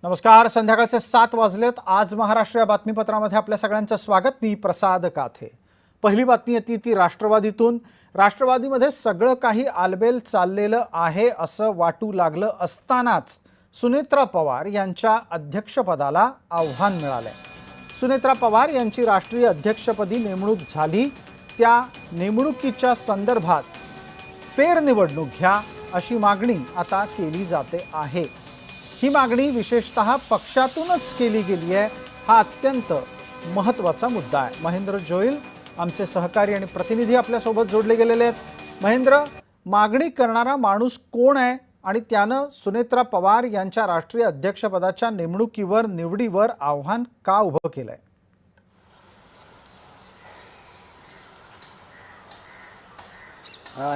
नमस्कार. संध्याकाळचे 7 वाजलेत. आज महाराष्ट्र या बातमीपत्रामध्ये आपल्या सगळ्यांचं स्वागत. मी प्रसाद काथे. पहिली बातमी येते ती राष्ट्रवादीतून. राष्ट्रवादीमध्ये सगळं काही आलबेल चाललेलं आहे असं वाटू लागलं असतानाच सुनेत्रा पवार यांच्या अध्यक्षपदाला आव्हान मिळालंय. सुनेत्रा पवार यांची राष्ट्रीय अध्यक्षपदी नेमणूक झाली. त्या नेमणुकीच्या संदर्भात फेरनिवडणूक घ्या अशी मागणी आता केली जाते आहे. ही मागणी विशेषतः पक्षातूनच केली गेली आहे. हा अत्यंत महत्त्वाचा मुद्दा आहे. महेंद्र जोईल आमचे सहकारी आणि प्रतिनिधी आपल्यासोबत जोडले गेलेले आहेत. महेंद्र, मागणी करणारा माणूस कोण आहे आणि त्यानं सुनेत्रा पवार यांच्या राष्ट्रीय अध्यक्षपदाच्या नेमणुकीवर निवडीवर आव्हान का उभं केलंय?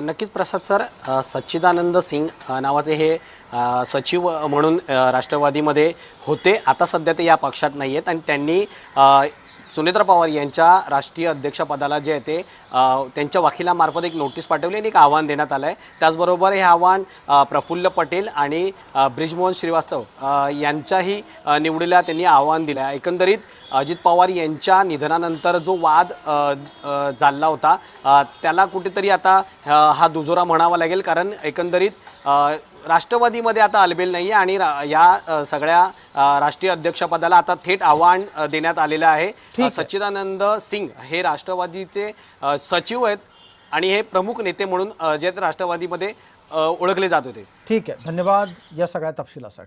नक्कीच प्रसाद सर, सच्चिदानंद सिंग नावाचे हे सचिव म्हणून राष्ट्रवादीमध्ये होते. आता सध्या ते या पक्षात नाही आहेत आणि त्यांनी सुनेत्रा पवार यांच्या राष्ट्रीय अध्यक्षपदाला जे आहे ते त्यांच्या वकिलामार्फत एक नोटीस पाठवली आणि एक आव्हान देण्यात आलं आहे. त्याचबरोबर हे आव्हान प्रफुल्ल पटेल आणि ब्रिजमोहन श्रीवास्तव यांच्याही निवडीला त्यांनी आव्हान दिलं आहे. एकंदरीत अजित पवार यांच्या निधनानंतर जो वाद चालला होता त्याला कुठेतरी आता हा दुजोरा म्हणावा लागेल, कारण एकंदरीत राष्ट्रवादीमध्ये आता आलबेल नाही आहे आणि या सगळ्या राष्ट्रीय अध्यक्षपदाला आता थेट आव्हान देण्यात आलेलं आहे. सच्चिदानंद सिंग हे राष्ट्रवादीचे सचिव आहेत आणि हे प्रमुख नेते म्हणून जे राष्ट्रवादीमध्ये ओळखले जात होते. ठीक आहे, धन्यवाद या सगळ्या तपशिलासाठी.